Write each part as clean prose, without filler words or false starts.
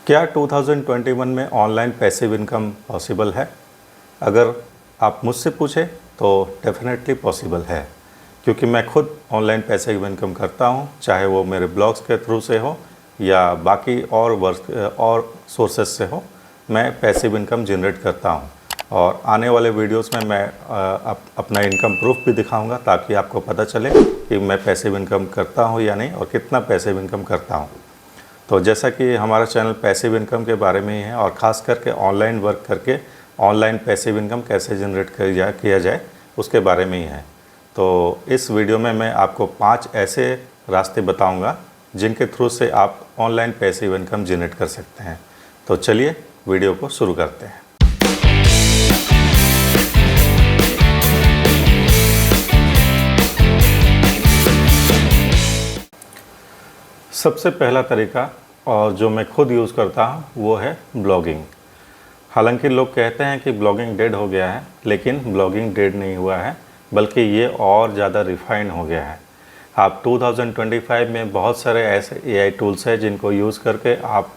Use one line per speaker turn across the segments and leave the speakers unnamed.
क्या 2021 में online passive income possible है? अगर आप मुझसे पूछें तो डेफिनेटली पॉसिबल है, क्योंकि मैं खुद ऑनलाइन पैसिव इनकम करता हूं, चाहे वो मेरे ब्लॉग्स के थ्रू से हो या बाकी और वर्क और सोर्सेज से हो। मैं पैसिव इनकम जनरेट करता हूं और आने वाले वीडियोस में मैं अपना इनकम प्रूफ भी दिखाऊंगा, ताकि आपको पता चले कि मैं पैसिव इनकम करता हूं या नहीं और कितना पैसिव इनकम करता हूं। तो जैसा कि हमारा चैनल पैसिव इनकम के बारे में ही है और ख़ास करके ऑनलाइन वर्क करके ऑनलाइन पैसिव इनकम कैसे जनरेट किया जाए उसके बारे में ही है। तो इस वीडियो में मैं आपको 5 ऐसे रास्ते बताऊंगा जिनके थ्रू से आप ऑनलाइन पैसिव इनकम जनरेट कर सकते हैं। तो चलिए वीडियो को शुरू करते हैं। सबसे पहला तरीका और जो मैं खुद यूज़ करता हूँ वो है ब्लॉगिंग। हालांकि लोग कहते हैं कि ब्लॉगिंग डेड हो गया है, लेकिन ब्लॉगिंग डेड नहीं हुआ है, बल्कि ये और ज़्यादा रिफ़ाइन हो गया है। आप 2025 में बहुत सारे ऐसे AI टूल्स हैं जिनको यूज़ करके आप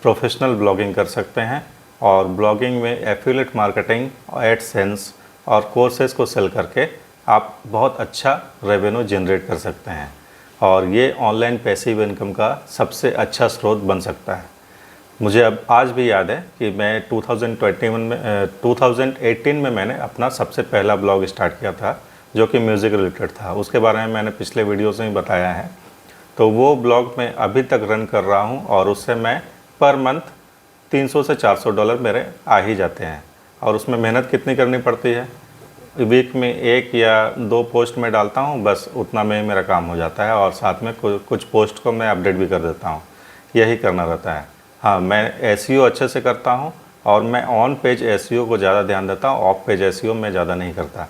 प्रोफेशनल ब्लॉगिंग कर सकते हैं और ब्लॉगिंग में एफिलिएट मार्केटिंग, एडसेंस और कोर्सेज़ को सेल करके आप बहुत अच्छा रेवेन्यू जनरेट कर सकते हैं और ये ऑनलाइन पैसिव इनकम का सबसे अच्छा स्रोत बन सकता है। मुझे अब आज भी याद है कि मैं 2018 में मैंने अपना सबसे पहला ब्लॉग स्टार्ट किया था, जो कि म्यूज़िक रिलेटेड था। उसके बारे में मैंने पिछले वीडियोस में बताया है। तो वो ब्लॉग मैं अभी तक रन कर रहा हूँ और उससे मैं पर मंथ $300 से $400 मेरे आ ही जाते हैं। और उसमें मेहनत कितनी करनी पड़ती है, वीक में 1 या 2 पोस्ट में डालता हूँ, बस उतना में मेरा काम हो जाता है और साथ में कुछ पोस्ट को मैं अपडेट भी कर देता हूँ। यही करना रहता है। हाँ, मैं SEO अच्छे से करता हूँ और मैं ऑन पेज SEO को ज़्यादा ध्यान देता हूँ, ऑफ पेज SEO में ज़्यादा नहीं करता।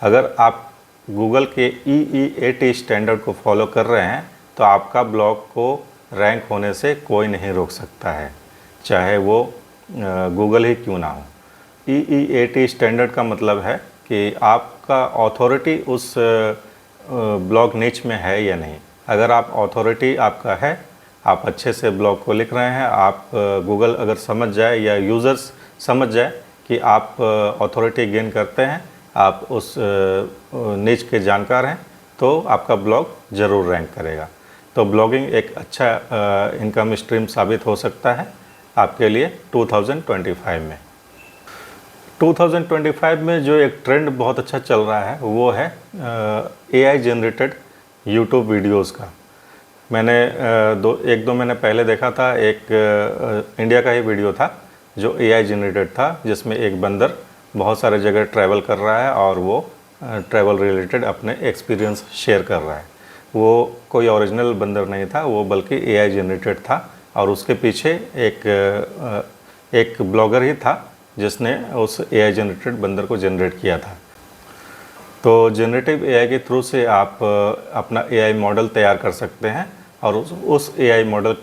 अगर आप गूगल के EEAT स्टैंडर्ड को फॉलो कर रहे हैं तो आपका ब्लॉग को रैंक होने से कोई नहीं रोक सकता है, चाहे वो गूगल ही क्यों ना हो। EEAT स्टैंडर्ड का मतलब है कि आपका अथॉरिटी उस ब्लॉग निच में है या नहीं। अगर आप अथॉरिटी आपका है, आप अच्छे से ब्लॉग को लिख रहे हैं, आप गूगल अगर समझ जाए या यूज़र्स समझ जाए कि आप अथॉरिटी गेन करते हैं, आप उस निच के जानकार हैं, तो आपका ब्लॉग ज़रूर रैंक करेगा। तो ब्लॉगिंग एक अच्छा इनकम स्ट्रीम साबित हो सकता है आपके लिए 2025 में। 2025 में जो एक ट्रेंड बहुत अच्छा चल रहा है वो है AI जनरेटेड यूट्यूब वीडियोस का। मैंने 1-2 महीने पहले देखा था, एक इंडिया का ही वीडियो था जो AI जनरेटेड था, जिसमें एक बंदर बहुत सारे जगह ट्रैवल कर रहा है और वो ट्रैवल रिलेटेड अपने एक्सपीरियंस शेयर कर रहा है। वो कोई ओरिजिनल बंदर नहीं था, वो बल्कि AI जनरेटेड था और उसके पीछे एक ब्लॉगर ही था जिसने उस AI जनरेटेड बंदर को जनरेट किया था। तो जनरेटिव AI के थ्रू से आप अपना AI मॉडल तैयार कर सकते हैं और उस AI मॉडल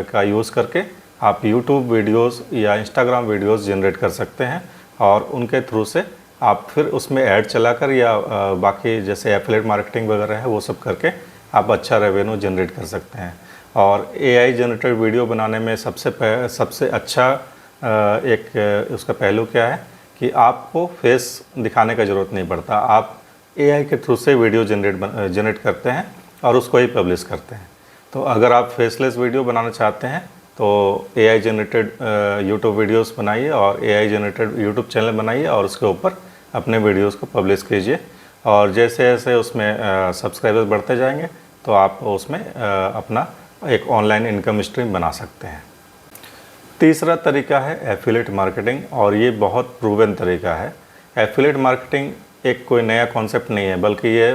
का यूज़ करके आप YouTube वीडियोस या Instagram वीडियोस जनरेट कर सकते हैं और उनके थ्रू से आप फिर उसमें ऐड चलाकर या बाकी जैसे एफिलिएट मार्केटिंग वगैरह है वो सब करके आप अच्छा रेवेन्यू जनरेट कर सकते हैं। और AI जनरेटेड वीडियो बनाने में सबसे अच्छा एक उसका पहलू क्या है कि आपको फेस दिखाने का ज़रूरत नहीं पड़ता। आप AI के थ्रू से वीडियो जनरेट करते हैं और उसको ही पब्लिश करते हैं। तो अगर आप फेसलेस वीडियो बनाना चाहते हैं तो AI जनरेटेड यूट्यूब वीडियोस बनाइए और AI जनरेटेड यूट्यूब चैनल बनाइए और उसके ऊपर अपने वीडियोस को पब्लिश कीजिए। और जैसे जैसे उसमें सब्सक्राइबर्स बढ़ते जाएंगे तो आप उसमें अपना एक ऑनलाइन इनकम स्ट्रीम बना सकते हैं। तीसरा तरीका है एफिलिएट मार्केटिंग और ये बहुत प्रूवन तरीका है। एफिलिएट मार्केटिंग एक कोई नया कॉन्सेप्ट नहीं है, बल्कि ये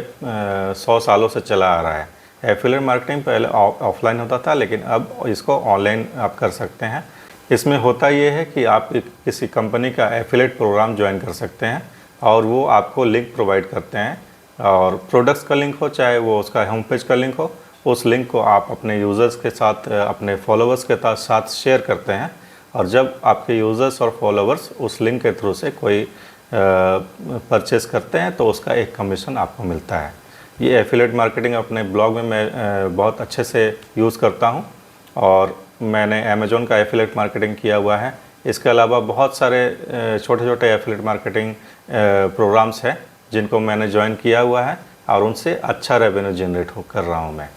100 सालों से चला आ रहा है। एफिलिएट मार्केटिंग पहले ऑफलाइन होता था, लेकिन अब इसको ऑनलाइन आप कर सकते हैं। इसमें होता ये है कि आप किसी कंपनी का एफिलिएट प्रोग्राम ज्वाइन कर सकते हैं और वो आपको लिंक प्रोवाइड करते हैं, और प्रोडक्ट्स का लिंक हो चाहे वो उसका होम पेज का लिंक हो, उस लिंक को आप अपने यूज़र्स के साथ, अपने फॉलोअर्स के साथ शेयर करते हैं। और जब आपके यूज़र्स और फॉलोअर्स उस लिंक के थ्रू से कोई परचेस करते हैं तो उसका एक कमीशन आपको मिलता है। ये एफिलिएट मार्केटिंग अपने ब्लॉग में मैं बहुत अच्छे से यूज़ करता हूँ और मैंने अमेज़ॉन का एफिलिएट मार्केटिंग किया हुआ है। इसके अलावा बहुत सारे छोटे छोटे एफिलिएट मार्केटिंग प्रोग्राम्स हैं जिनको मैंने ज्वाइन किया हुआ है और उनसे अच्छा रेवेन्यू जनरेट कर रहा हूँ मैं।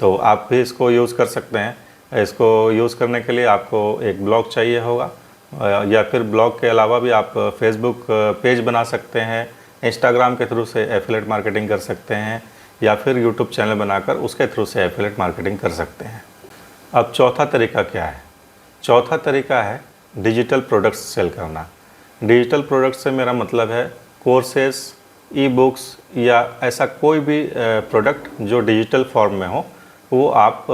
तो आप भी इसको यूज़ कर सकते हैं। इसको यूज़ करने के लिए आपको एक ब्लॉग चाहिए होगा, या फिर ब्लॉग के अलावा भी आप फेसबुक पेज बना सकते हैं, इंस्टाग्राम के थ्रू से एफिलिएट मार्केटिंग कर सकते हैं, या फिर यूट्यूब चैनल बनाकर उसके थ्रू से एफिलिएट मार्केटिंग कर सकते हैं। अब चौथा तरीका क्या है? चौथा तरीका है डिजिटल प्रोडक्ट्स सेल करना। डिजिटल प्रोडक्ट से मेरा मतलब है कोर्सेस, ई बुक्स या ऐसा कोई भी प्रोडक्ट जो डिजिटल फॉर्म में हो वो आप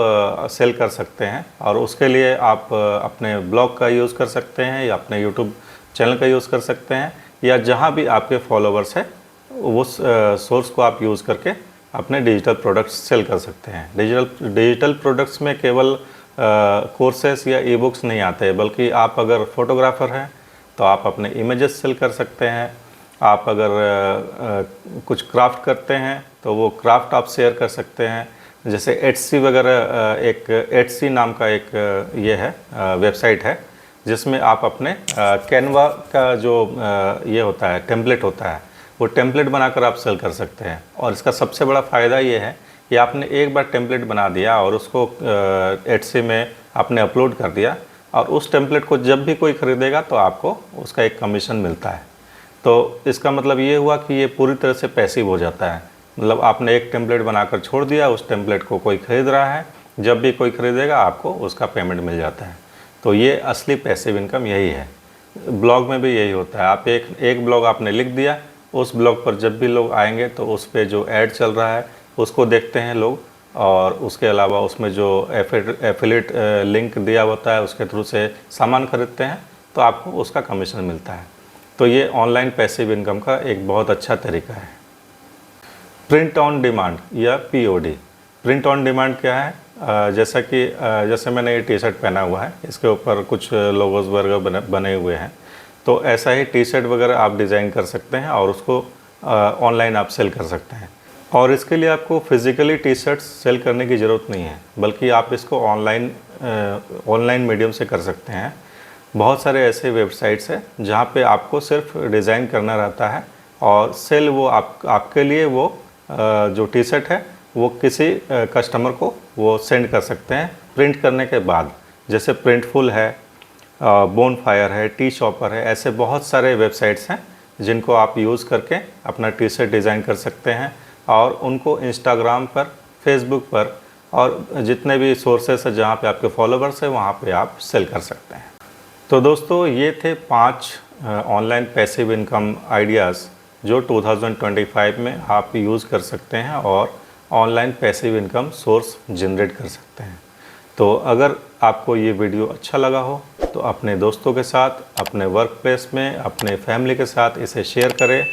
सेल कर सकते हैं। और उसके लिए आप अपने ब्लॉग का यूज़ कर सकते हैं या अपने यूट्यूब चैनल का यूज़ कर सकते हैं, या जहाँ भी आपके फॉलोवर्स हैं उस सोर्स को आप यूज़ करके अपने डिजिटल प्रोडक्ट्स सेल कर सकते हैं। डिजिटल प्रोडक्ट्स में केवल कोर्सेस या ई बुक्स नहीं आते, बल्कि आप अगर फोटोग्राफ़र हैं तो आप अपने इमेजेस सेल कर सकते हैं। आप अगर कुछ क्राफ्ट करते हैं तो वो क्राफ्ट आप शेयर कर सकते हैं। जैसे एट्सी वगैरह, एक एट्सी नाम का एक ये है वेबसाइट है जिसमें आप अपने कैनवा का जो ये होता है टेम्पलेट होता है, वो टेम्पलेट बनाकर आप सेल कर सकते हैं। और इसका सबसे बड़ा फ़ायदा ये है कि आपने एक बार टेम्पलेट बना दिया और उसको एट्सी में आपने अपलोड कर दिया, और उस टेम्पलेट को जब भी कोई ख़रीदेगा तो आपको उसका एक कमीशन मिलता है। तो इसका मतलब ये हुआ कि ये पूरी तरह से पैसिव हो जाता है। मतलब आपने एक टेम्पलेट बनाकर छोड़ दिया, उस टेम्पलेट को कोई ख़रीद रहा है, जब भी कोई ख़रीदेगा आपको उसका पेमेंट मिल जाता है। तो ये असली पैसिव इनकम यही है। ब्लॉग में भी यही होता है। आप एक ब्लॉग आपने लिख दिया, उस ब्लॉग पर जब भी लोग आएंगे तो उस पर जो ऐड चल रहा है उसको देखते हैं लोग, और उसके अलावा उसमें जो एफिलिएट लिंक दिया होता है उसके थ्रू से सामान खरीदते हैं तो आपको उसका कमीशन मिलता है। तो ये ऑनलाइन पैसिव इनकम का एक बहुत अच्छा तरीका है। प्रिंट ऑन डिमांड या पीओडी। प्रिंट ऑन डिमांड क्या है? जैसे मैंने ये टी शर्ट पहना हुआ है, इसके ऊपर कुछ लोगोस वगैरह बने हुए हैं, तो ऐसा ही टी शर्ट वगैरह आप डिज़ाइन कर सकते हैं और उसको ऑनलाइन आप सेल कर सकते हैं। और इसके लिए आपको फिज़िकली टी शर्ट्स सेल करने की ज़रूरत नहीं है, बल्कि आप इसको ऑनलाइन मीडियम से कर सकते हैं। बहुत सारे ऐसे वेबसाइट्स हैं जहाँ पे आपको सिर्फ डिज़ाइन करना रहता है और सेल वो आपके लिए वो जो टी शर्ट है वो किसी कस्टमर को वो सेंड कर सकते हैं प्रिंट करने के बाद। जैसे प्रिंटफुल है, बोनफायर है, टी शॉपर है, ऐसे बहुत सारे वेबसाइट्स हैं जिनको आप यूज़ करके अपना टी शर्ट डिज़ाइन कर सकते हैं और उनको इंस्टाग्राम पर, फेसबुक पर और जितने भी सोर्सेस हैं जहाँ पे आपके फॉलोवर्स हैं वहाँ पे आप सेल कर सकते हैं। तो दोस्तों ये थे 5 ऑनलाइन पैसिव इनकम आइडियाज़ जो 2025 में आप यूज़ कर सकते हैं और online passive income source generate कर सकते हैं। तो अगर आपको ये वीडियो अच्छा लगा हो तो अपने दोस्तों के साथ, अपने वर्क प्लेस में, अपने फैमिली के साथ इसे शेयर करें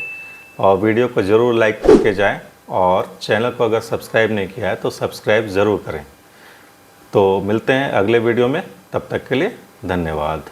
और वीडियो को ज़रूर लाइक करके जाएं, और चैनल को अगर सब्सक्राइब नहीं किया है तो सब्सक्राइब ज़रूर करें। तो मिलते हैं अगले वीडियो में, तब तक के लिए धन्यवाद।